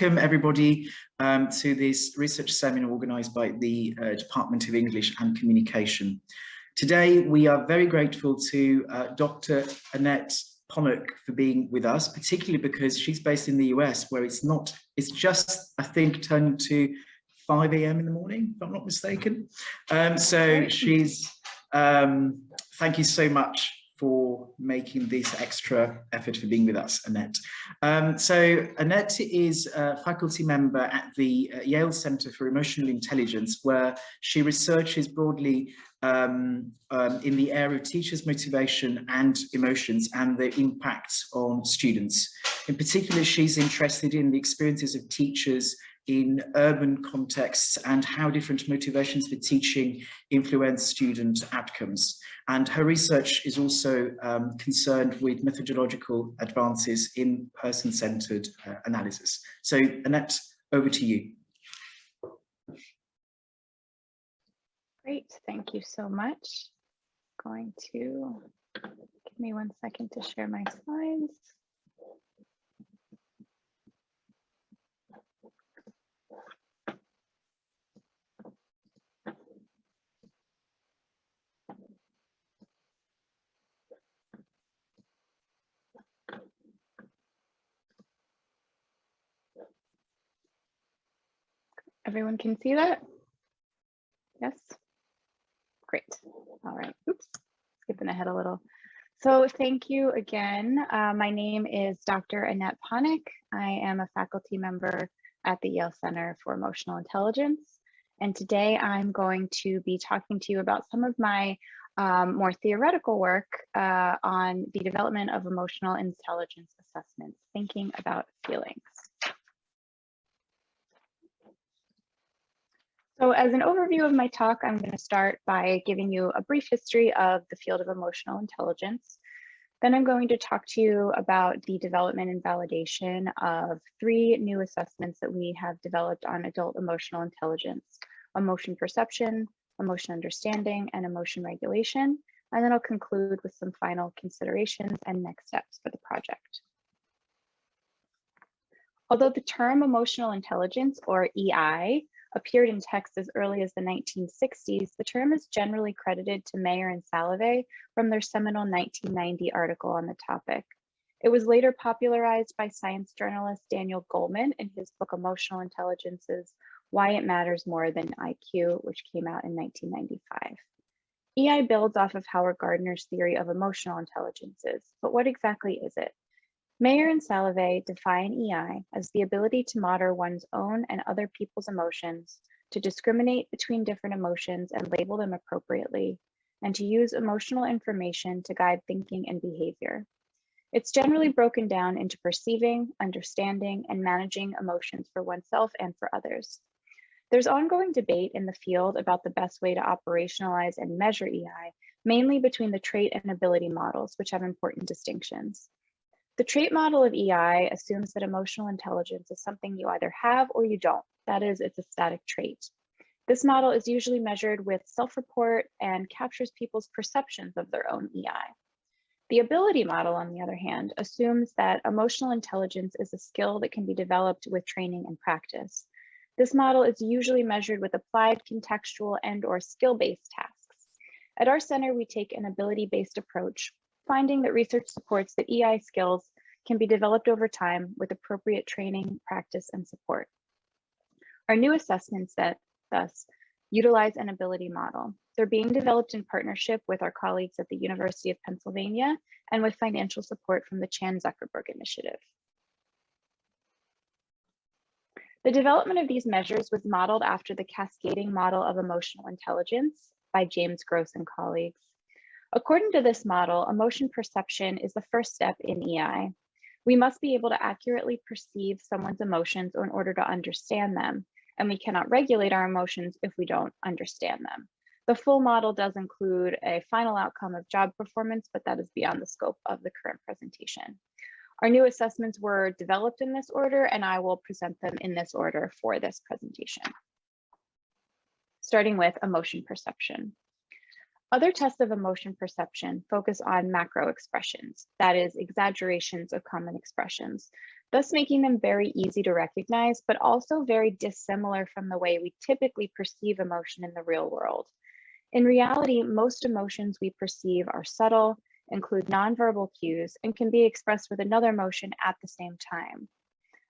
welcome everybody to this research seminar organised by the Department of English and Communication. Today we are very grateful to Dr. Annette Ponnock for being with us, particularly because she's based in the US, where it's just, I think, turning to 5 a.m. in the morning, if I'm not mistaken. So she's, thank you so much for making this extra effort for being with us, Annette. So Annette is a faculty member at the Yale Center for Emotional Intelligence, where she researches broadly in the area of teachers' motivation and emotions and their impacts on students. In particular, she's interested in the experiences of teachers in urban contexts and how different motivations for teaching influence student outcomes. And her research is also concerned with methodological advances in person-centered analysis. So Annette, over to you. Great, thank you so much. Going to give me 1 second to share my slides. Everyone can see that? Yes? Great. All right. Oops, skipping ahead a little. So thank you again. My name is Dr. Annette Ponnock. I am a faculty member at the Yale Center for Emotional Intelligence. And today I'm going to be talking to you about some of my more theoretical work on the development of emotional intelligence assessments, thinking about feelings. So as an overview of my talk, I'm going to start by giving you a brief history of the field of emotional intelligence. Then I'm going to talk to you about the development and validation of 3 new assessments that we have developed on adult emotional intelligence: emotion perception, emotion understanding, and emotion regulation. And then I'll conclude with some final considerations and next steps for the project. Although the term emotional intelligence, or EI, appeared in text as early as the 1960s, the term is generally credited to Mayer and Salovey from their seminal 1990 article on the topic. It was later popularized by science journalist Daniel Goleman in his book Emotional Intelligences: Why It Matters More Than IQ, which came out in 1995. EI builds off of Howard Gardner's theory of emotional intelligences, but what exactly is it? Mayer and Salovey define EI as the ability to monitor one's own and other people's emotions, to discriminate between different emotions and label them appropriately, and to use emotional information to guide thinking and behavior. It's generally broken down into perceiving, understanding, and managing emotions for oneself and for others. There's ongoing debate in the field about the best way to operationalize and measure EI, mainly between the trait and ability models, which have important distinctions. The trait model of EI assumes that emotional intelligence is something you either have or you don't. That is, it's a static trait. This model is usually measured with self-report and captures people's perceptions of their own EI. The ability model, on the other hand, assumes that emotional intelligence is a skill that can be developed with training and practice. This model is usually measured with applied, contextual, and/or skill-based tasks. At our center, we take an ability-based approach, finding that research supports that EI skills can be developed over time with appropriate training, practice, and support. Our new assessments that thus utilize an ability model. They're being developed in partnership with our colleagues at the University of Pennsylvania and with financial support from the Chan-Zuckerberg Initiative. The development of these measures was modeled after the cascading model of emotional intelligence by James Gross and colleagues. According to this model, emotion perception is the first step in EI. We must be able to accurately perceive someone's emotions in order to understand them, and we cannot regulate our emotions if we don't understand them. The full model does include a final outcome of job performance, but that is beyond the scope of the current presentation. Our new assessments were developed in this order, and I will present them in this order for this presentation. Starting with emotion perception. Other tests of emotion perception focus on macro expressions, that is, exaggerations of common expressions. thus making them very easy to recognize, but also very dissimilar from the way we typically perceive emotion in the real world. In reality, most emotions we perceive are subtle, include nonverbal cues, and can be expressed with another emotion at the same time.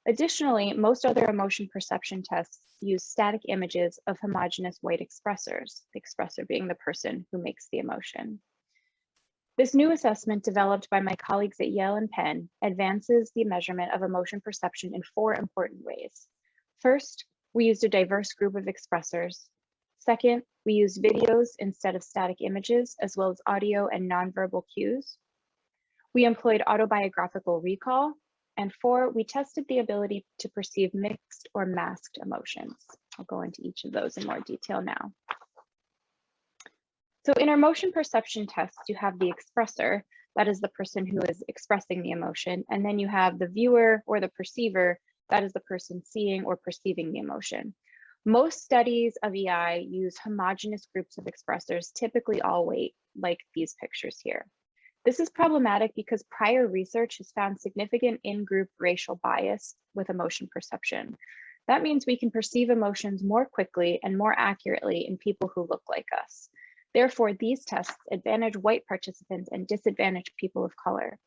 Additionally, most other emotion perception tests use static images of homogeneous white expressors, the expressor being the person who makes the emotion. This new assessment, developed by my colleagues at Yale and Penn, advances the measurement of emotion perception in 4 important ways. First, we used a diverse group of expressors. Second, we used videos instead of static images, as well as audio and nonverbal cues. We employed autobiographical recall. And 4, we tested the ability to perceive mixed or masked emotions. I'll go into each of those in more detail now. So in our emotion perception tests, you have the expressor, that is the person who is expressing the emotion, and then you have the viewer or the perceiver, that is the person seeing or perceiving the emotion. Most studies of EI use homogeneous groups of expressors, typically all white, like these pictures here. This is problematic because prior research has found significant in-group racial bias with emotion perception. That means we can perceive emotions more quickly and more accurately in people who look like us. Therefore, these tests advantage white participants and disadvantage people of color.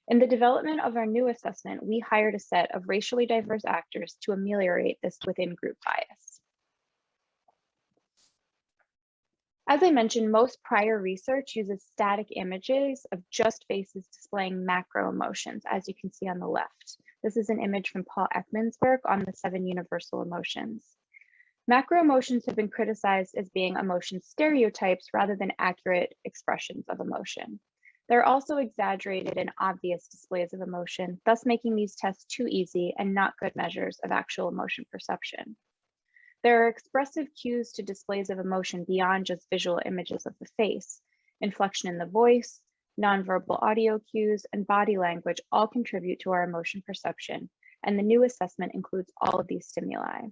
In the development of our new assessment, we hired a set of racially diverse actors to ameliorate this within-group bias. As I mentioned, most prior research uses static images of just faces displaying macro emotions, as you can see on the left. This is an image from Paul Ekman's work on the 7 universal emotions. Macro emotions have been criticized as being emotion stereotypes rather than accurate expressions of emotion. They're also exaggerated and obvious displays of emotion, thus making these tests too easy and not good measures of actual emotion perception. There are expressive cues to displays of emotion beyond just visual images of the face. Inflection in the voice, nonverbal audio cues, and body language all contribute to our emotion perception, and the new assessment includes all of these stimuli.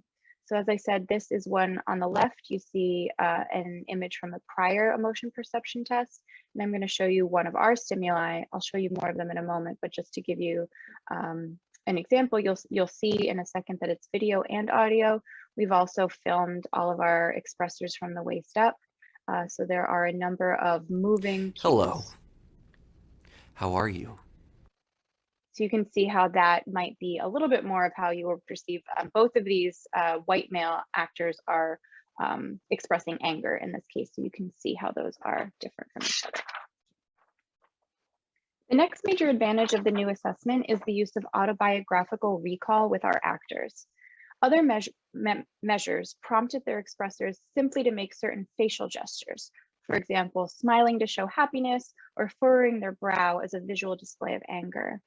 So as I said, this is one on the left. You see an image from the prior emotion perception test, and I'm going to show you one of our stimuli. I'll show you more of them in a moment, but just to give you an example, you'll see in a second that it's video and audio. We've also filmed all of our expressors from the waist up. So there are a number of moving cues. Hello. How are you? So you can see how that might be a little bit more of how you will perceive. Both of these white male actors are expressing anger in this case. So you can see how those are different from each other. The next major advantage of the new assessment is the use of autobiographical recall with our actors. Other measures prompted their expressors simply to make certain facial gestures. For example, smiling to show happiness or furrowing their brow as a visual display of anger.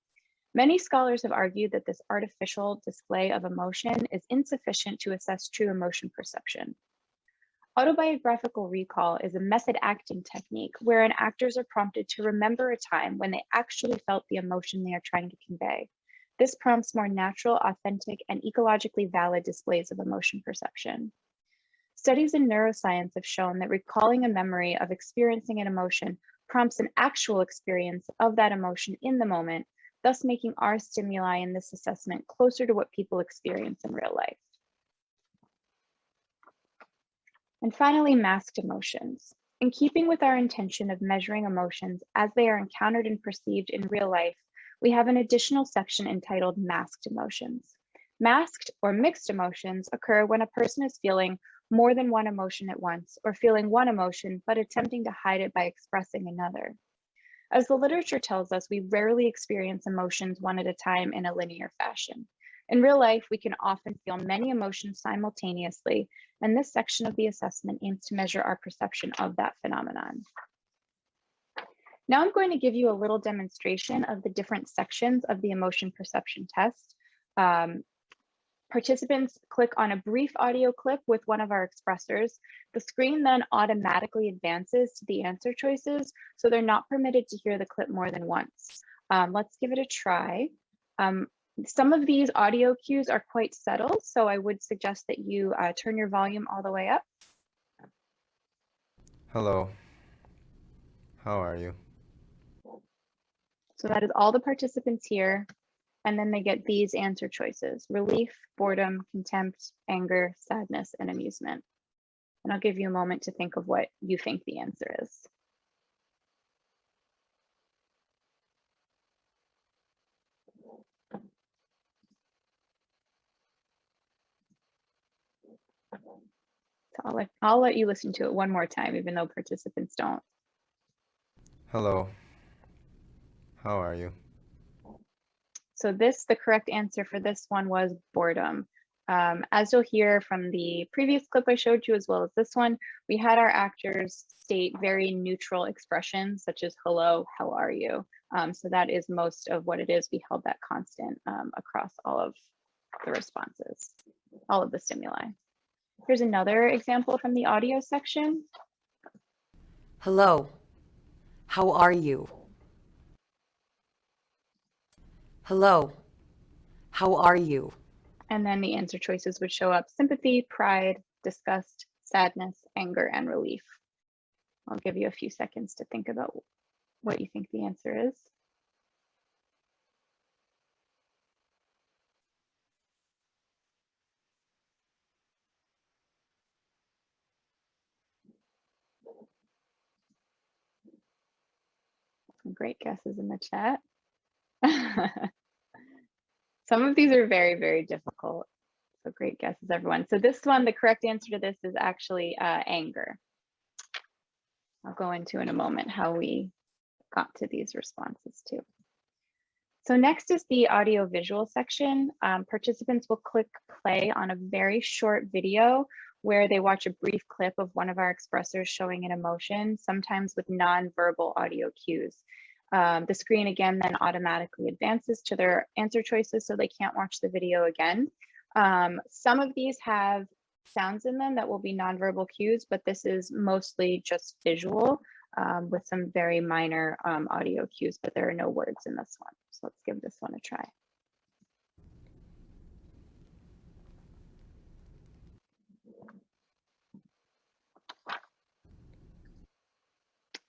Many scholars have argued that this artificial display of emotion is insufficient to assess true emotion perception. Autobiographical recall is a method acting technique wherein actors are prompted to remember a time when they actually felt the emotion they are trying to convey. This prompts more natural, authentic, and ecologically valid displays of emotion perception. Studies in neuroscience have shown that recalling a memory of experiencing an emotion prompts an actual experience of that emotion in the moment, thus making our stimuli in this assessment closer to what people experience in real life. And finally, masked emotions. In keeping with our intention of measuring emotions as they are encountered and perceived in real life, we have an additional section entitled masked emotions. Masked or mixed emotions occur when a person is feeling more than one emotion at once, or feeling one emotion but attempting to hide it by expressing another. As the literature tells us, we rarely experience emotions one at a time in a linear fashion. In real life, we can often feel many emotions simultaneously, and this section of the assessment aims to measure our perception of that phenomenon. Now I'm going to give you a little demonstration of the different sections of the emotion perception test. Participants click on a brief audio clip with one of our expressors. The screen then automatically advances to the answer choices, so they're not permitted to hear the clip more than once. Let's give it a try. Some of these audio cues are quite subtle, so I would suggest that you turn your volume all the way up. Hello. How are you? So that is all the participants here. And then they get these answer choices: relief, boredom, contempt, anger, sadness, and amusement. And I'll give you a moment to think of what you think the answer is. So I'll let you listen to it one more time, even though participants don't. Hello. How are you? So the correct answer for this one was boredom. As you'll hear from the previous clip I showed you, as well as this one, we had our actors state very neutral expressions such as hello, how are you? So that is most of what it is. We held that constant across all of the responses, all of the stimuli. Here's another example from the audio section. Hello, how are you? Hello, how are you? And then the answer choices would show up: sympathy, pride, disgust, sadness, anger, and relief. I'll give you a few seconds to think about what you think the answer is. Some great guesses in the chat. Some of these are very, very difficult. So great guesses, everyone. So this one, the correct answer to this is actually anger. I'll go into in a moment how we got to these responses too. So next is the audio visual section. Participants will click play on a very short video where they watch a brief clip of one of our expressors showing an emotion, sometimes with non-verbal audio cues. The screen again then automatically advances to their answer choices so they can't watch the video again. Some of these have sounds in them that will be nonverbal cues, but this is mostly just visual with some very minor audio cues, but there are no words in this one. So let's give this one a try.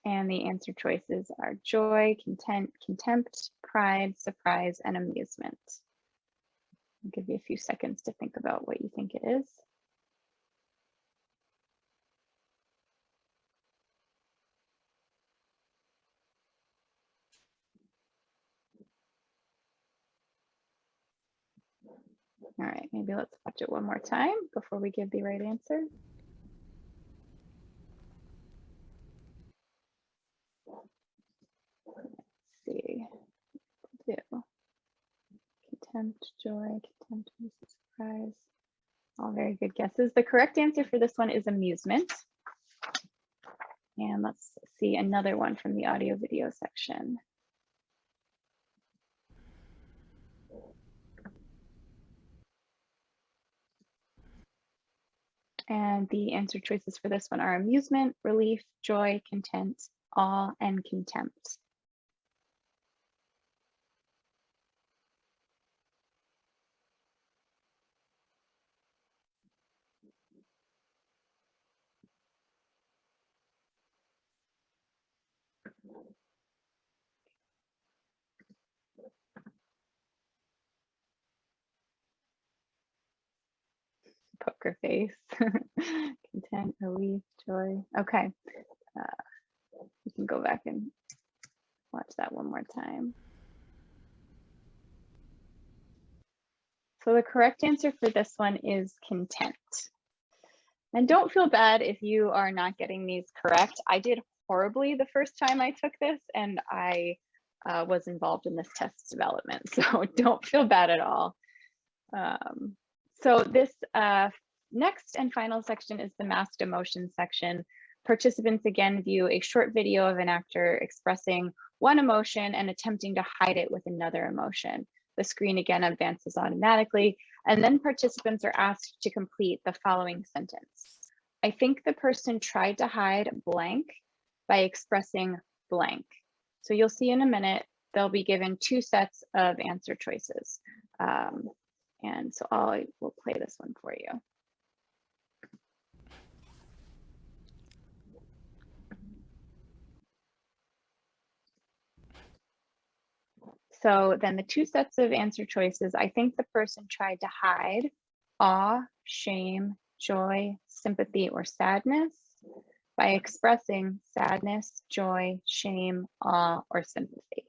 And the answer choices are joy, contempt, pride, surprise, and amusement. I'll give you a few seconds to think about what you think it is. All right, maybe let's watch it one more time before we give the right answer. Let's see. Contempt, joy, contempt, surprise. All very good guesses. The correct answer for this one is amusement. And let's see another one from the audio video section. And the answer choices for this one are amusement, relief, joy, content, awe, and contempt. Poker face. Content, relief, joy. Okay, you can go back and watch that one more time. So the correct answer for this one is content. And don't feel bad if you are not getting these correct. I did horribly the first time I took this, and I was involved in this test development, so don't feel bad at all. So this next and final section is the masked emotion section. Participants again view a short video of an actor expressing one emotion and attempting to hide it with another emotion. The screen again advances automatically, and then participants are asked to complete the following sentence. I think the person tried to hide blank by expressing blank. So you'll see in a minute, they'll be given two sets of answer choices. And so I will play this one for you. So then the two sets of answer choices, I think the person tried to hide awe, shame, joy, sympathy, or sadness by expressing sadness, joy, shame, awe, or sympathy.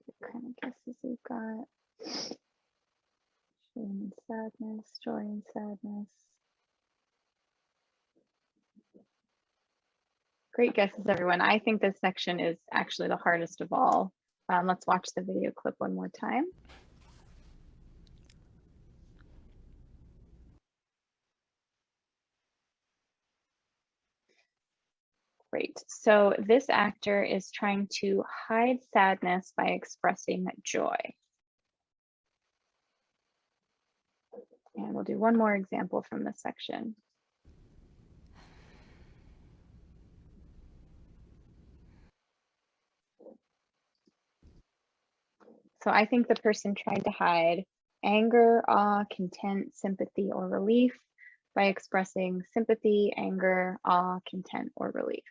What kind of guesses we've got? Shame and sadness, joy and sadness. Great guesses, everyone. I think this section is actually the hardest of all. Let's watch the video clip one more time. Great. So this actor is trying to hide sadness by expressing joy. And we'll do one more example from this section. So I think the person tried to hide anger, awe, content, sympathy, or relief by expressing sympathy, anger, awe, content, or relief.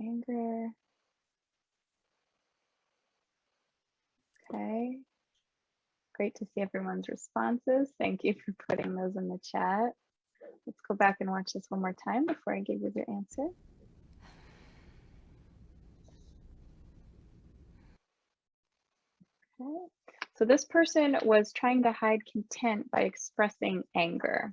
Anger. Okay. Great to see everyone's responses. Thank you for putting those in the chat. Let's go back and watch this one more time before I give you your answer. Okay. So this person was trying to hide content by expressing anger.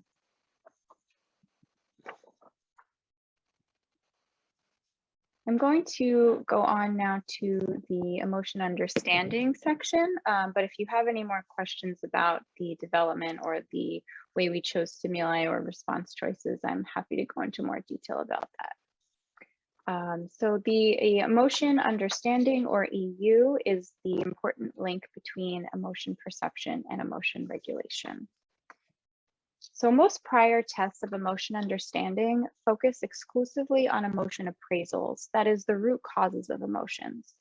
I'm going to go on now to the emotion understanding section, but if you have any more questions about the development or the way we chose stimuli or response choices, I'm happy to go into more detail about that. So the emotion understanding, or EU, is the important link between emotion perception and emotion regulation. So most prior tests of emotion understanding focus exclusively on emotion appraisals, that is, the root causes of emotions.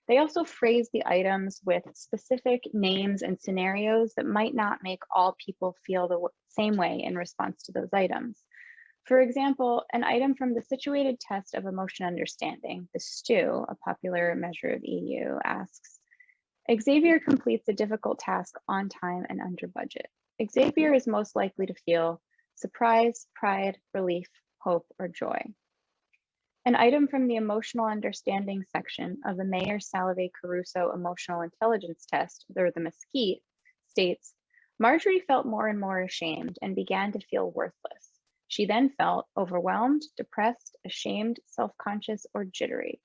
They also phrase the items with specific names and scenarios that might not make all people feel the same way in response to those items. For example, an item from the situated test of emotion understanding, the STU, a popular measure of EU, asks, Xavier completes a difficult task on time and under budget. Xavier is most likely to feel surprise, pride, relief, hope, or joy. An item from the emotional understanding section of the Mayer-Salovey-Caruso emotional intelligence test, or the Mesquite, states, Marjorie felt more and more ashamed and began to feel worthless. She then felt overwhelmed, depressed, ashamed, self-conscious, or jittery.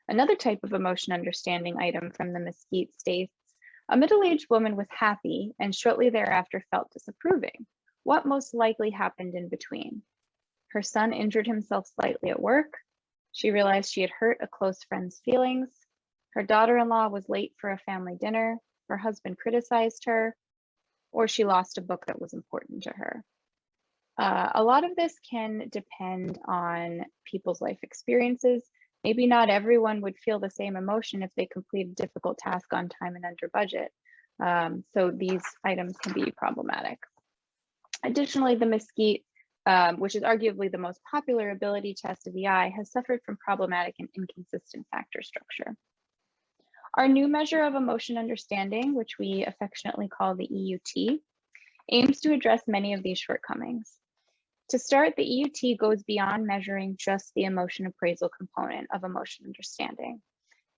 Another type of emotion understanding item from the Mesquite states, a middle-aged woman was happy and shortly thereafter felt disapproving. What most likely happened in between? Her son injured himself slightly at work. She realized she had hurt a close friend's feelings. Her daughter-in-law was late for a family dinner. Her husband criticized her, or she lost a book that was important to her. A lot of this can depend on people's life experiences. Maybe not everyone would feel the same emotion if they complete a difficult task on time and under budget. So these items can be problematic. Additionally, the Mesquite, which is arguably the most popular ability test of EI, has suffered from problematic and inconsistent factor structure. Our new measure of emotion understanding, which we affectionately call the EUT, aims to address many of these shortcomings. To start, the EUT goes beyond measuring just the emotion appraisal component of emotion understanding.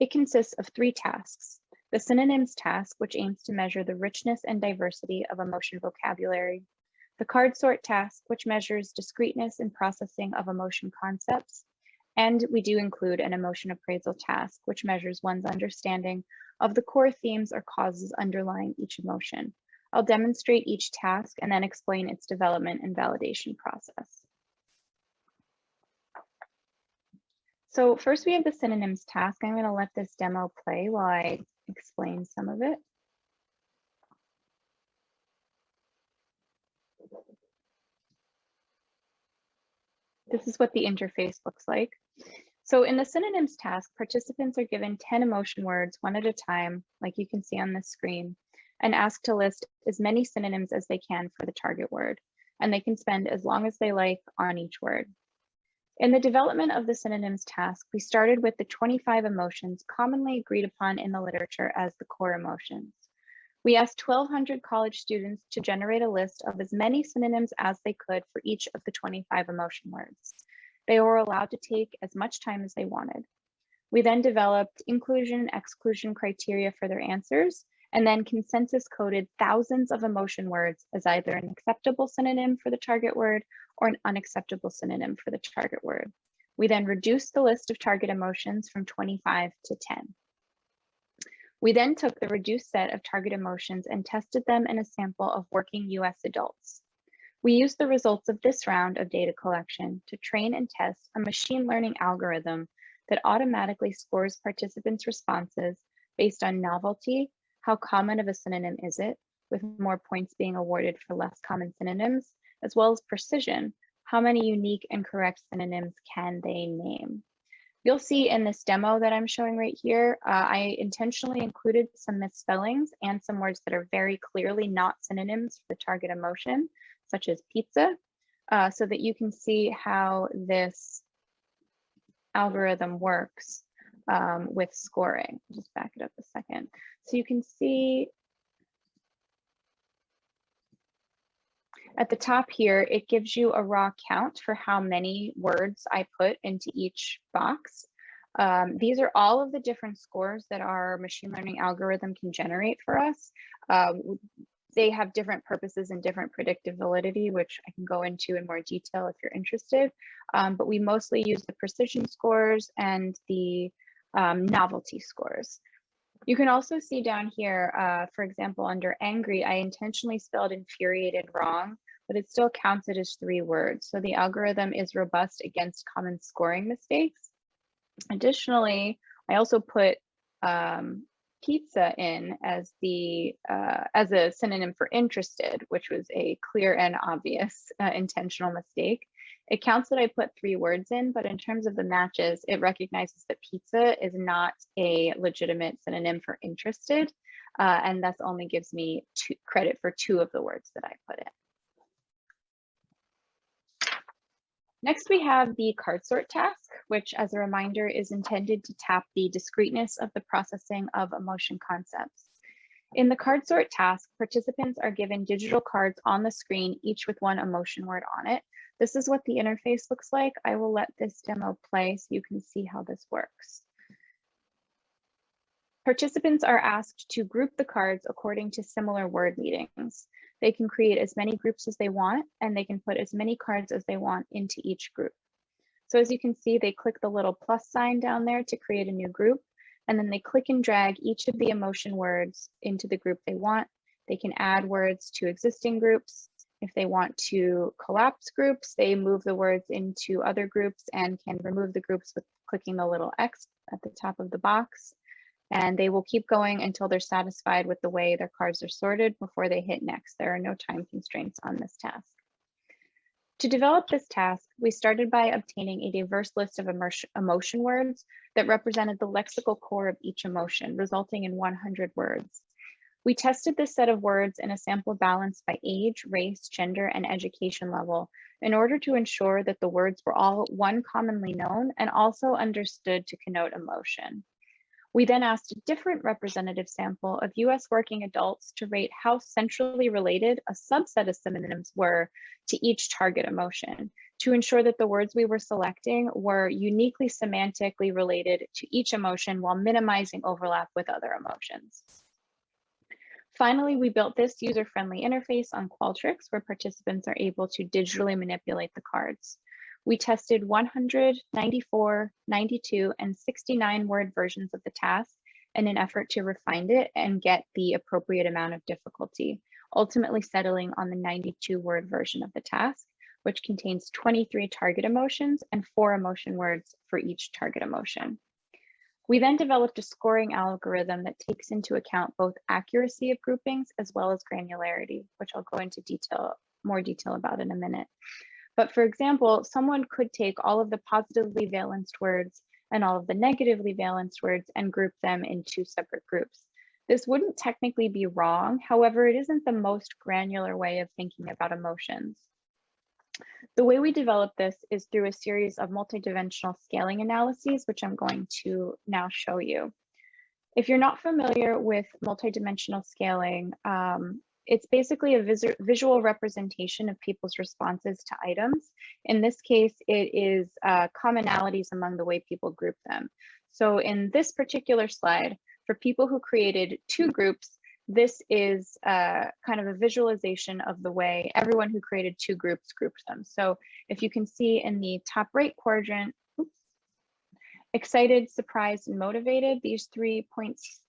It consists of 3 tasks. The Synonyms task, which aims to measure the richness and diversity of emotion vocabulary. The card sort task, which measures discreteness and processing of emotion concepts. And we do include an emotion appraisal task, which measures one's understanding of the core themes or causes underlying each emotion. I'll demonstrate each task and then explain its development and validation process. So first we have the synonyms task. I'm going to let this demo play while I explain some of it. This is what the interface looks like. So in the synonyms task, participants are given 10 emotion words one at a time, like you can see on this screen, and asked to list as many synonyms as they can for the target word. And they can spend as long as they like on each word. In the development of the synonyms task, we started with the 25 emotions commonly agreed upon in the literature as the core emotions. We asked 1,200 college students to generate a list of as many synonyms as they could for each of the 25 emotion words. They were allowed to take as much time as they wanted. We then developed inclusion and exclusion criteria for their answers, and then consensus coded thousands of emotion words as either an acceptable synonym for the target word or an unacceptable synonym for the target word. We then reduced the list of target emotions from 25 to 10. We then took the reduced set of target emotions and tested them in a sample of working US adults. We used the results of this round of data collection to train and test a machine learning algorithm that automatically scores participants' responses based on novelty, how common of a synonym is it, with more points being awarded for less common synonyms, as well as precision, how many unique and correct synonyms can they name. You'll see in this demo that I'm showing right here, I intentionally included some misspellings and some words that are very clearly not synonyms for the target emotion, such as pizza, so that you can see how this algorithm works with scoring. I'll just back it up a second. So you can see at the top here, it gives you a raw count for how many words I put into each box. These are all of the different scores that our machine learning algorithm can generate for us. They have different purposes and different predictive validity, which I can go into in more detail if you're interested. But we mostly use the precision scores and the novelty scores. You can also see down here, for example, under angry, I intentionally spelled infuriated wrong, but it still counts it as 3 words. So the algorithm is robust against common scoring mistakes. Additionally, I also put pizza in as a synonym for interested, which was a clear and obvious intentional mistake. It counts that I put 3 words in, but in terms of the matches, it recognizes that pizza is not a legitimate synonym for interested, and thus only gives me credit for 2 of the words that I put in. Next, we have the card sort task, which, as a reminder, is intended to tap the discreteness of the processing of emotion concepts. In the card sort task, participants are given digital cards on the screen, each with 1 emotion word on it. This is what the interface looks like. I will let this demo play so you can see how this works. Participants are asked to group the cards according to similar word leadings. They can create as many groups as they want, and they can put as many cards as they want into each group. So as you can see, they click the little plus sign down there to create a new group, and then they click and drag each of the emotion words into the group they want. They can add words to existing groups. If they want to collapse groups, they move the words into other groups and can remove the groups with clicking the little X at the top of the box. And they will keep going until they're satisfied with the way their cards are sorted before they hit next. There are no time constraints on this task. To develop this task, we started by obtaining a diverse list of emotion words that represented the lexical core of each emotion, resulting in 100 words. We tested this set of words in a sample balanced by age, race, gender, and education level in order to ensure that the words were all commonly known and also understood to connote emotion. We then asked a different representative sample of US working adults to rate how centrally related a subset of synonyms were to each target emotion to ensure that the words we were selecting were uniquely semantically related to each emotion while minimizing overlap with other emotions. Finally, we built this user-friendly interface on Qualtrics where participants are able to digitally manipulate the cards. We tested 100, 94, 92, and 69 word versions of the task in an effort to refine it and get the appropriate amount of difficulty. ultimately settling on the 92-word version of the task, which contains 23 target emotions and 4 emotion words for each target emotion. We then developed a scoring algorithm that takes into account both accuracy of groupings as well as granularity, which I'll go into more detail about in a minute. But for example, someone could take all of the positively valenced words and all of the negatively valenced words and group them in 2 separate groups. This wouldn't technically be wrong. However, it isn't the most granular way of thinking about emotions. The way we develop this is through a series of multidimensional scaling analyses, which I'm going to now show you. If you're not familiar with multidimensional scaling, it's basically a visual representation of people's responses to items. In this case, it is commonalities among the way people group them. So in this particular slide, for people who created 2 groups, this is kind of a visualization of the way everyone who created 2 groups grouped them. So if you can see in the top right quadrant, excited, surprised, and motivated, these 3 points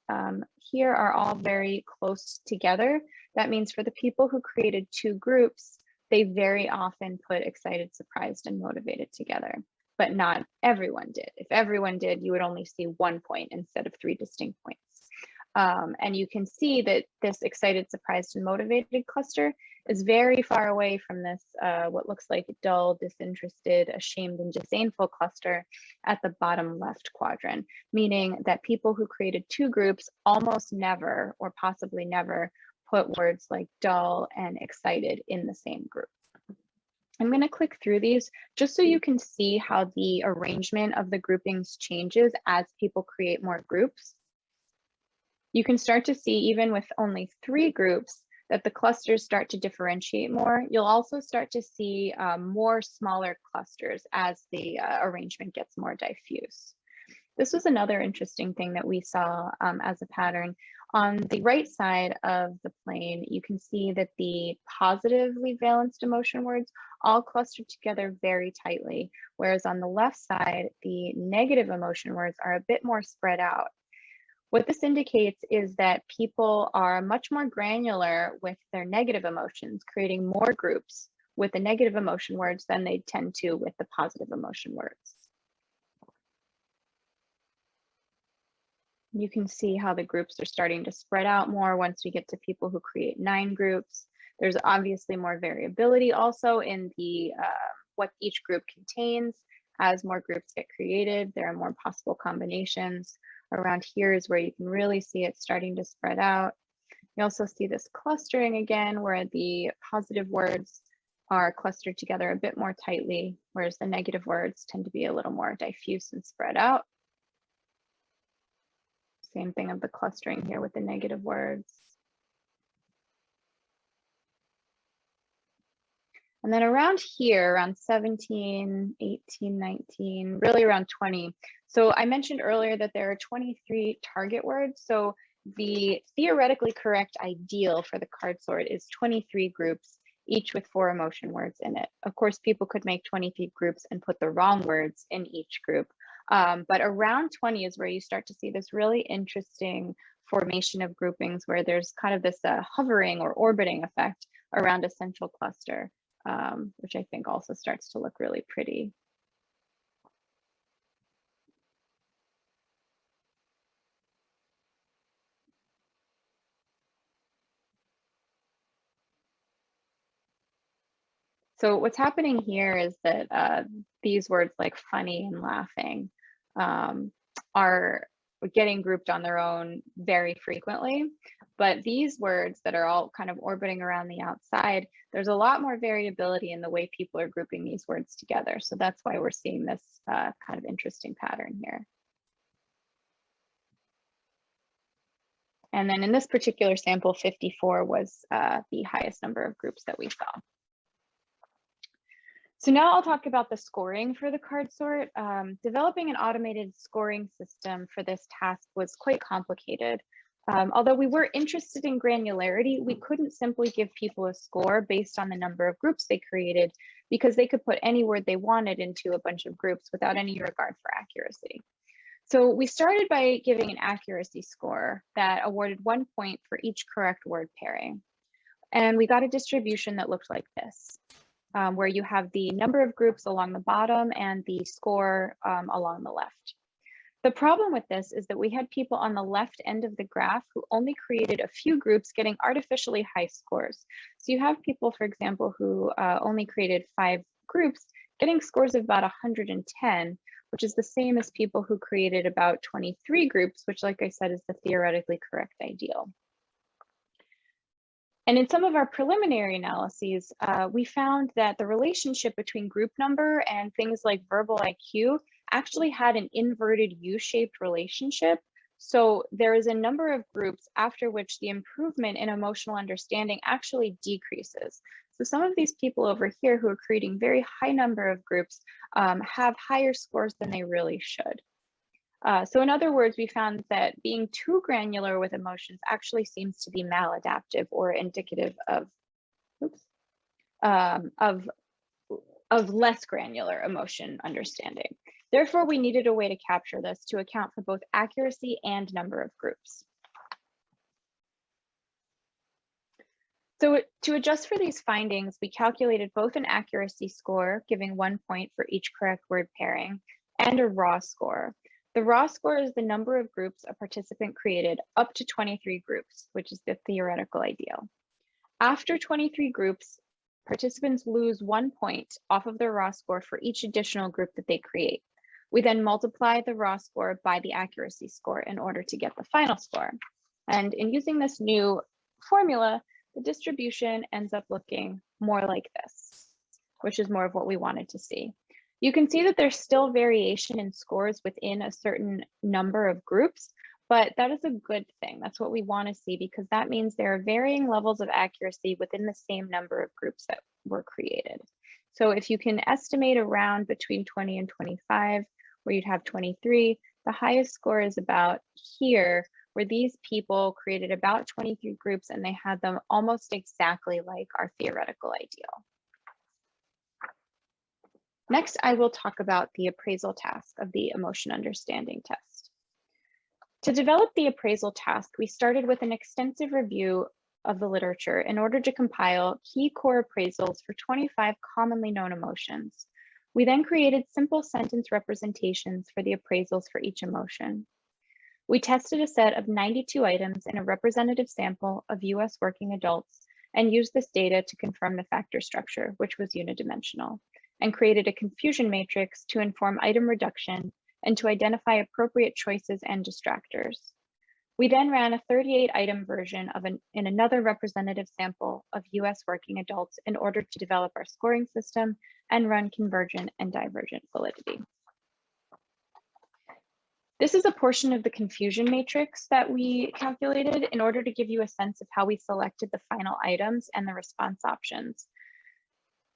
here are all very close together. That means for the people who created 2 groups, they very often put excited, surprised, and motivated together, but not everyone did. If everyone did, you would only see 1 point instead of 3 distinct points. And you can see that this excited, surprised, and motivated cluster is very far away from this, what looks like dull, disinterested, ashamed, and disdainful cluster at the bottom left quadrant, meaning that people who created 2 groups almost never, or possibly never, put words like dull and excited in the same group. I'm going to click through these just so you can see how the arrangement of the groupings changes as people create more groups. You can start to see, even with only 3 groups, that the clusters start to differentiate more. You'll also start to see more smaller clusters as the arrangement gets more diffuse. This was another interesting thing that we saw as a pattern. On the right side of the plane, you can see that the positively valenced emotion words all clustered together very tightly, whereas on the left side, the negative emotion words are a bit more spread out. What this indicates is that people are much more granular with their negative emotions, creating more groups with the negative emotion words than they tend to with the positive emotion words. You can see how the groups are starting to spread out more once we get to people who create 9 groups. There's obviously more variability also in the what each group contains. As more groups get created, there are more possible combinations. Around here is where you can really see it starting to spread out. You also see this clustering again, where the positive words are clustered together a bit more tightly, whereas the negative words tend to be a little more diffuse and spread out. Same thing of the clustering here with the negative words. And then around here, around 17, 18, 19, really around 20. So I mentioned earlier that there are 23 target words. So the theoretically correct ideal for the card sort is 23 groups, each with 4 emotion words in it. Of course, people could make 23 groups and put the wrong words in each group. But around 20 is where you start to see this really interesting formation of groupings where there's kind of this hovering or orbiting effect around a central cluster. Which I think also starts to look really pretty. So what's happening here is that these words like funny and laughing are getting grouped on their own very frequently. But these words that are all kind of orbiting around the outside, there's a lot more variability in the way people are grouping these words together. So that's why we're seeing this kind of interesting pattern here. And then in this particular sample, 54 was the highest number of groups that we saw. So now I'll talk about the scoring for the card sort. Developing an automated scoring system for this task was quite complicated. Although we were interested in granularity, we couldn't simply give people a score based on the number of groups they created because they could put any word they wanted into a bunch of groups without any regard for accuracy. So we started by giving an accuracy score that awarded 1 point for each correct word pairing. And we got a distribution that looked like this, where you have the number of groups along the bottom and the score along the left. The problem with this is that we had people on the left end of the graph who only created a few groups getting artificially high scores. So you have people, for example, who only created 5 groups getting scores of about 110, which is the same as people who created about 23 groups, which, like I said, is the theoretically correct ideal. And in some of our preliminary analyses, we found that the relationship between group number and things like verbal IQ actually had an inverted U-shaped relationship. So there is a number of groups after which the improvement in emotional understanding actually decreases. So some of these people over here who are creating very high number of groups have higher scores than they really should. So in other words, we found that being too granular with emotions actually seems to be maladaptive or indicative of, of less granular emotion understanding. Therefore, we needed a way to capture this to account for both accuracy and number of groups. So to adjust for these findings, we calculated both an accuracy score, giving 1 point for each correct word pairing, and a raw score. The raw score is the number of groups a participant created up to 23 groups, which is the theoretical ideal. After 23 groups, participants lose 1 point off of their raw score for each additional group that they create. We then multiply the raw score by the accuracy score in order to get the final score. And in using this new formula, the distribution ends up looking more like this, which is more of what we wanted to see. You can see that there's still variation in scores within a certain number of groups, but that is a good thing. That's what we want to see, because that means there are varying levels of accuracy within the same number of groups that were created. So if you can estimate around between 20 and 25, where you'd have 23, the highest score is about here, where these people created about 23 groups and they had them almost exactly like our theoretical ideal. Next, I will talk about the appraisal task of the emotion understanding test. To develop the appraisal task, we started with an extensive review of the literature in order to compile key core appraisals for 25 commonly known emotions. We then created simple sentence representations for the appraisals for each emotion. We tested a set of 92 items in a representative sample of US working adults and used this data to confirm the factor structure, which was unidimensional, and created a confusion matrix to inform item reduction and to identify appropriate choices and distractors. We then ran a 38 item version in another representative sample of US working adults in order to develop our scoring system and run convergent and divergent validity. This is a portion of the confusion matrix that we calculated in order to give you a sense of how we selected the final items and the response options.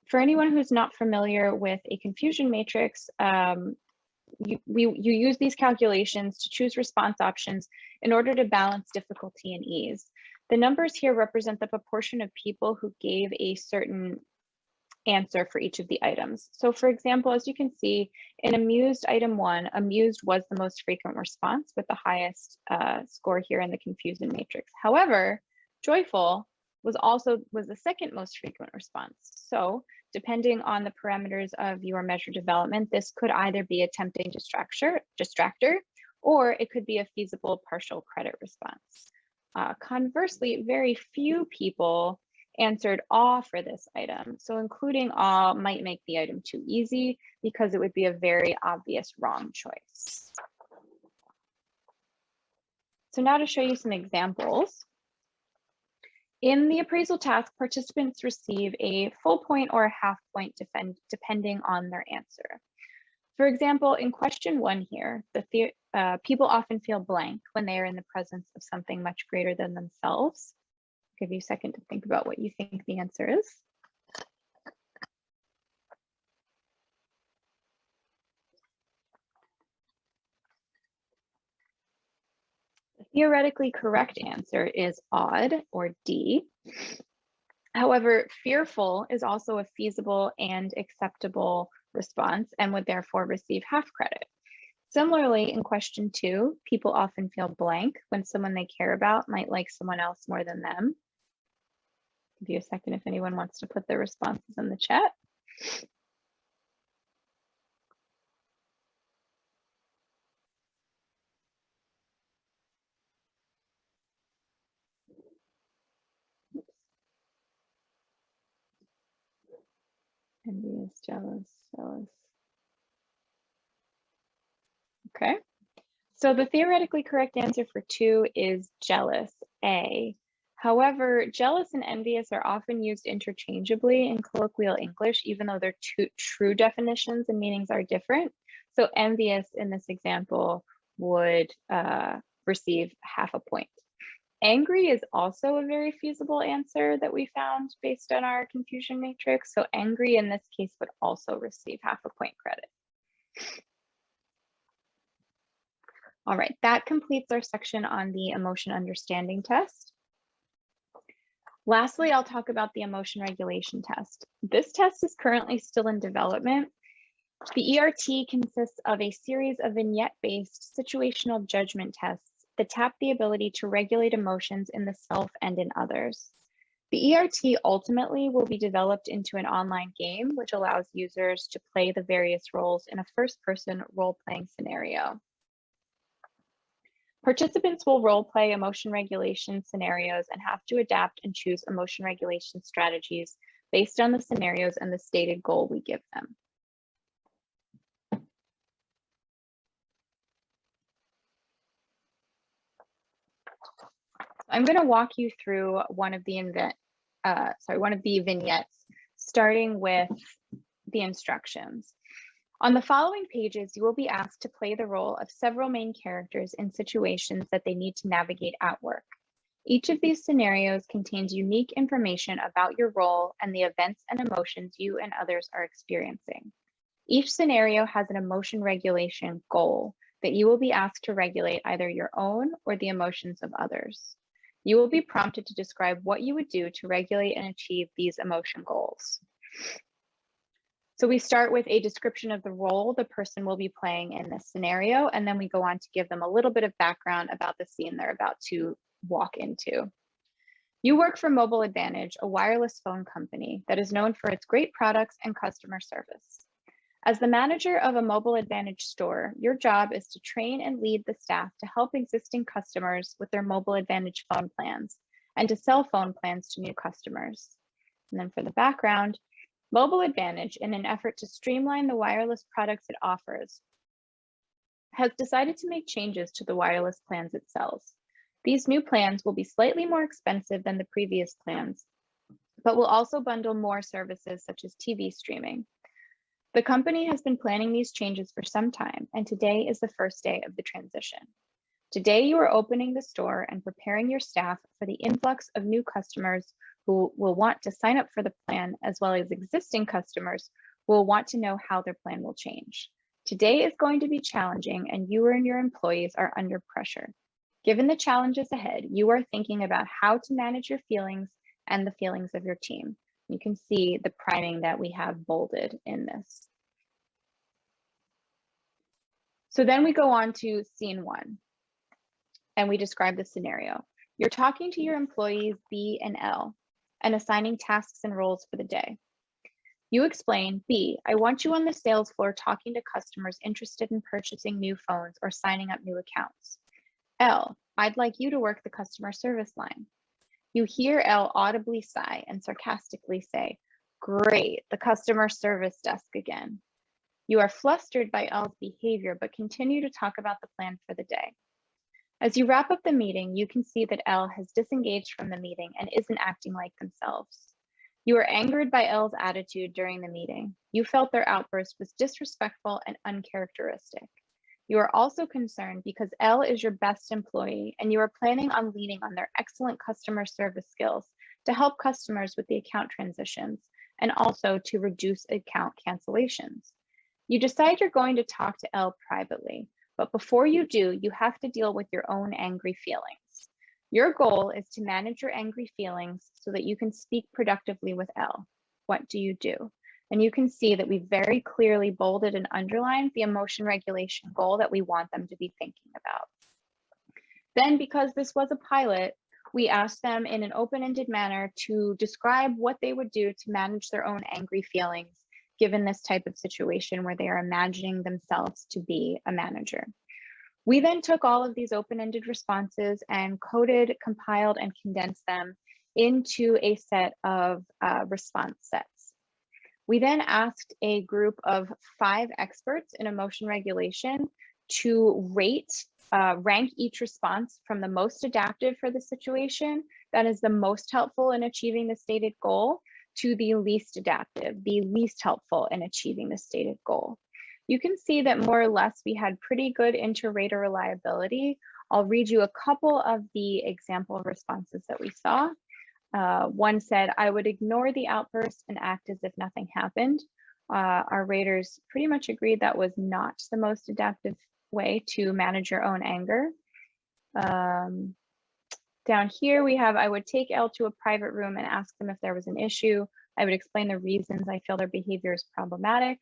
For anyone who's not familiar with a confusion matrix, you use these calculations to choose response options in order to balance difficulty and ease. The numbers here represent the proportion of people who gave a certain answer for each of the items. So for example, as you can see, in amused item 1, amused was the most frequent response with the highest score here in the confusion matrix. However, joyful was the second most frequent response. So depending on the parameters of your measure development, this could either be a tempting distractor, or it could be a feasible partial credit response. Conversely, very few people answered awe for this item. So including awe might make the item too easy because it would be a very obvious wrong choice. So now to show you some examples. In the appraisal task, participants receive a full point or a half point depending on their answer. For example, in question 1 here, people often feel blank when they are in the presence of something much greater than themselves. I'll give you a second to think about what you think the answer is. The theoretically correct answer is odd, or D. However, fearful is also a feasible and acceptable response and would therefore receive half credit. Similarly, in question 2, people often feel blank when someone they care about might like someone else more than them. Give you a second if anyone wants to put their responses in the chat. Envious, jealous, jealous. Okay. So the theoretically correct answer for 2 is jealous, A. However, jealous and envious are often used interchangeably in colloquial English, even though their true definitions and meanings are different. So envious in this example would receive half a point. Angry is also a very feasible answer that we found based on our confusion matrix. So angry in this case would also receive half a point credit. All right, that completes our section on the emotion understanding test. Lastly, I'll talk about the emotion regulation test. This test is currently still in development. The ERT consists of a series of vignette-based situational judgment tests that tap the ability to regulate emotions in the self and in others. The ERT ultimately will be developed into an online game, which allows users to play the various roles in a first-person role-playing scenario. Participants will role-play emotion regulation scenarios and have to adapt and choose emotion regulation strategies based on the scenarios and the stated goal we give them. I'm going to walk you through one of the vignettes, starting with the instructions. On the following pages, you will be asked to play the role of several main characters in situations that they need to navigate at work. Each of these scenarios contains unique information about your role and the events and emotions you and others are experiencing. Each scenario has an emotion regulation goal that you will be asked to regulate either your own or the emotions of others. You will be prompted to describe what you would do to regulate and achieve these emotion goals. So we start with a description of the role the person will be playing in this scenario, and then we go on to give them a little bit of background about the scene they're about to walk into. You work for Mobile Advantage, a wireless phone company that is known for its great products and customer service. As the manager of a Mobile Advantage store, your job is to train and lead the staff to help existing customers with their Mobile Advantage phone plans and to sell phone plans to new customers. And then for the background, Mobile Advantage, in an effort to streamline the wireless products it offers, has decided to make changes to the wireless plans it sells. These new plans will be slightly more expensive than the previous plans, but will also bundle more services such as TV streaming. The company has been planning these changes for some time, and today is the first day of the transition. Today, you are opening the store and preparing your staff for the influx of new customers who will want to sign up for the plan, as well as existing customers who will want to know how their plan will change. Today is going to be challenging, and you and your employees are under pressure. Given the challenges ahead, you are thinking about how to manage your feelings and the feelings of your team. You can see the priming that we have bolded in this. So then we go on to scene 1, and we describe the scenario. You're talking to your employees B and L and assigning tasks and roles for the day. You explain, B, I want you on the sales floor talking to customers interested in purchasing new phones or signing up new accounts. L, I'd like you to work the customer service line. You hear L audibly sigh and sarcastically say, great, the customer service desk again. You are flustered by L's behavior, but continue to talk about the plan for the day. As you wrap up the meeting, you can see that L has disengaged from the meeting and isn't acting like themselves. You are angered by L's attitude during the meeting. You felt their outburst was disrespectful and uncharacteristic. You are also concerned because L is your best employee and you are planning on leaning on their excellent customer service skills to help customers with the account transitions and also to reduce account cancellations. You decide you're going to talk to L privately, but before you do, you have to deal with your own angry feelings. Your goal is to manage your angry feelings so that you can speak productively with L. What do you do? And you can see that we very clearly bolded and underlined the emotion regulation goal that we want them to be thinking about. Then, because this was a pilot, We asked them in an open-ended manner to describe what they would do to manage their own angry feelings given this type of situation where they are imagining themselves to be a manager. We then took all of these open-ended responses and coded, compiled, and condensed them into a set of response sets. We then asked a group of 5 experts in emotion regulation to rank each response from the most adaptive for the situation, that is the most helpful in achieving the stated goal, to the least adaptive, the least helpful in achieving the stated goal. You can see that more or less we had pretty good inter-rater reliability. I'll read you a couple of the example responses that we saw. One said, I would ignore the outburst and act as if nothing happened. Our raters pretty much agreed that was not the most adaptive way to manage your own anger. Down here we have, I would take L to a private room and ask them if there was an issue. I would explain the reasons I feel their behavior is problematic.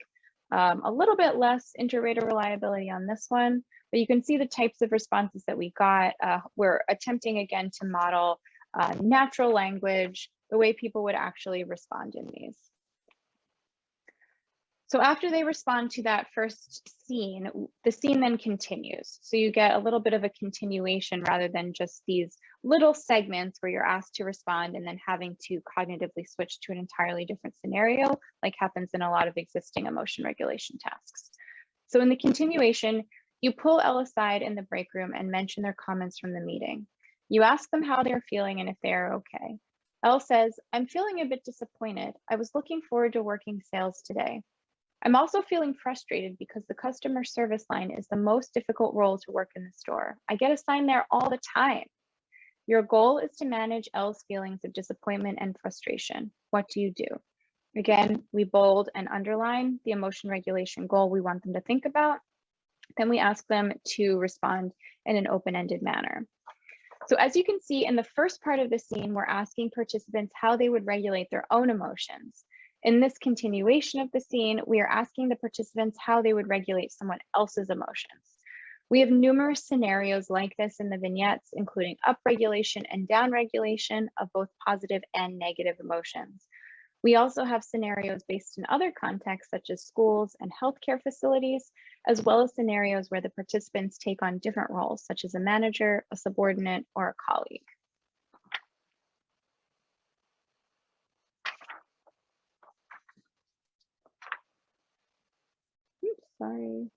A little bit less inter-rater reliability on this one, but you can see the types of responses that we got. We're attempting again to model natural language, the way people would actually respond in these. So after they respond to that first scene, the scene then continues. So you get a little bit of a continuation rather than just these little segments where you're asked to respond and then having to cognitively switch to an entirely different scenario, like happens in a lot of existing emotion regulation tasks. So in the continuation, you pull L aside in the break room and mention their comments from the meeting. You ask them how they're feeling and if they're okay. L says, I'm feeling a bit disappointed. I was looking forward to working sales today. I'm also feeling frustrated because the customer service line is the most difficult role to work in the store. I get assigned there all the time. Your goal is to manage L's feelings of disappointment and frustration. What do you do? Again, we bold and underline the emotion regulation goal we want them to think about. Then we ask them to respond in an open-ended manner. So as you can see in the first part of the scene, we're asking participants how they would regulate their own emotions. In this continuation of the scene, we are asking the participants how they would regulate someone else's emotions. We have numerous scenarios like this in the vignettes, including upregulation and downregulation of both positive and negative emotions. We also have scenarios based in other contexts, such as schools and healthcare facilities, as well as scenarios where the participants take on different roles, such as a manager, a subordinate, or a colleague. Oops, sorry.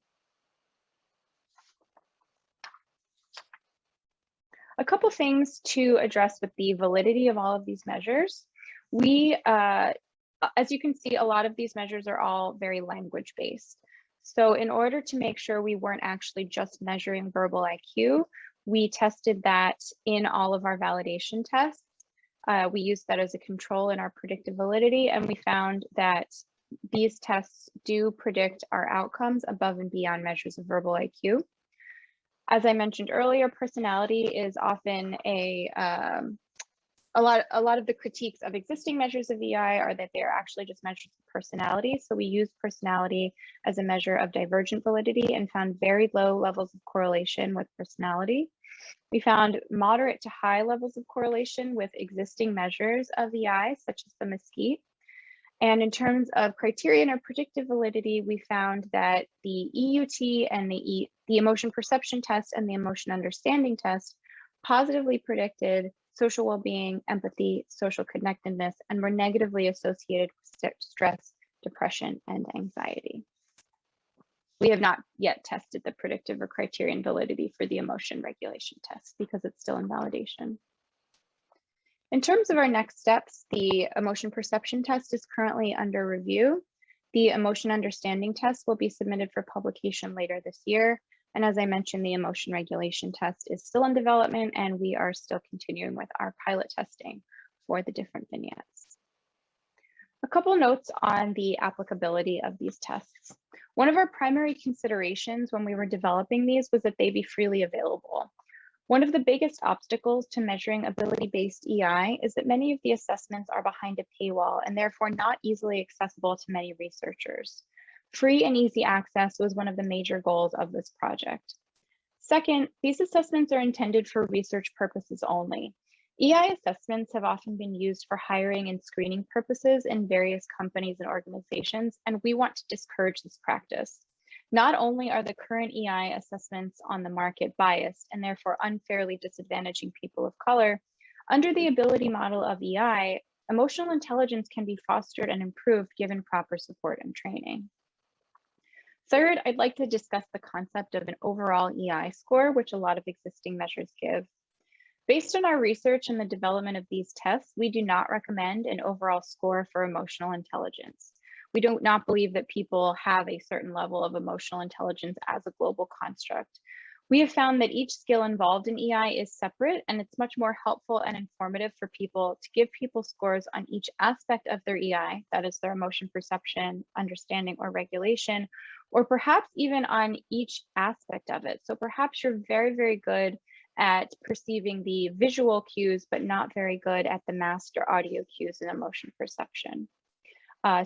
A couple things to address with the validity of all of these measures. We, as you can see, a lot of these measures are all very language-based. So in order to make sure we weren't actually just measuring verbal IQ, we tested that in all of our validation tests. We used that as a control in our predictive validity, and we found that these tests do predict our outcomes above and beyond measures of verbal IQ. As I mentioned earlier, personality is often a lot of the critiques of existing measures of EI are that they're actually just measures of personality. So we used personality as a measure of divergent validity and found very low levels of correlation with personality. We found moderate to high levels of correlation with existing measures of EI, such as the Mesquite. And in terms of criterion or predictive validity, we found that the EUT and the emotion perception test and the emotion understanding test positively predicted social well-being, empathy, social connectedness, and were negatively associated with stress, depression, and anxiety. We have not yet tested the predictive or criterion validity for the emotion regulation test because it's still in validation. In terms of our next steps, the emotion perception test is currently under review. The emotion understanding test will be submitted for publication later this year. And as I mentioned, the emotion regulation test is still in development, and we are still continuing with our pilot testing for the different vignettes. A couple notes on the applicability of these tests. One of our primary considerations when we were developing these was that they be freely available. One of the biggest obstacles to measuring ability-based EI is that many of the assessments are behind a paywall and therefore not easily accessible to many researchers. Free and easy access was one of the major goals of this project. Second, these assessments are intended for research purposes only. EI assessments have often been used for hiring and screening purposes in various companies and organizations, and we want to discourage this practice. Not only are the current EI assessments on the market biased and therefore unfairly disadvantaging people of color, under the ability model of EI, emotional intelligence can be fostered and improved given proper support and training. Third, I'd like to discuss the concept of an overall EI score, which a lot of existing measures give. Based on our research and the development of these tests, we do not recommend an overall score for emotional intelligence. We do not believe that people have a certain level of emotional intelligence as a global construct. We have found that each skill involved in EI is separate, and it's much more helpful and informative for people to give people scores on each aspect of their EI, that is their emotion perception, understanding, or regulation, or perhaps even on each aspect of it. So perhaps you're very, very good at perceiving the visual cues, but not very good at the master audio cues and emotion perception.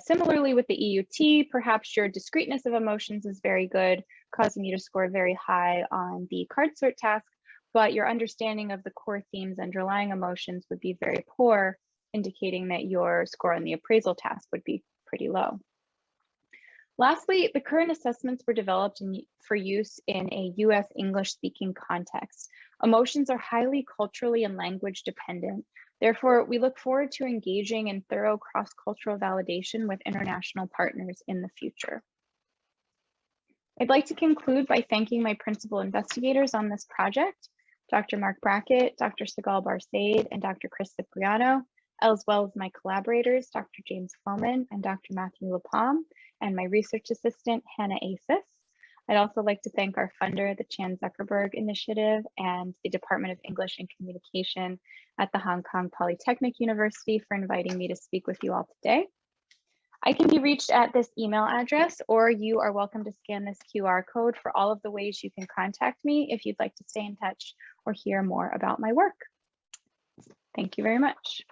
Similarly with the EUT, perhaps your discreteness of emotions is very good, causing you to score very high on the card sort task, but your understanding of the core themes underlying emotions would be very poor, indicating that your score on the appraisal task would be pretty low. Lastly, the current assessments were developed for use in a US English speaking context. Emotions are highly culturally and language dependent. Therefore, we look forward to engaging in thorough cross-cultural validation with international partners in the future. I'd like to conclude by thanking my principal investigators on this project, Dr. Mark Brackett, Dr. Sigal Barsaid, and Dr. Chris Cipriano, as well as my collaborators, Dr. James Foman and Dr. Matthew Lapalm, and my research assistant, Hannah Asis. I'd also like to thank our funder, the Chan Zuckerberg Initiative, and the Department of English and Communication at the Hong Kong Polytechnic University for inviting me to speak with you all today. I can be reached at this email address, or you are welcome to scan this QR code for all of the ways you can contact me if you'd like to stay in touch or hear more about my work. Thank you very much.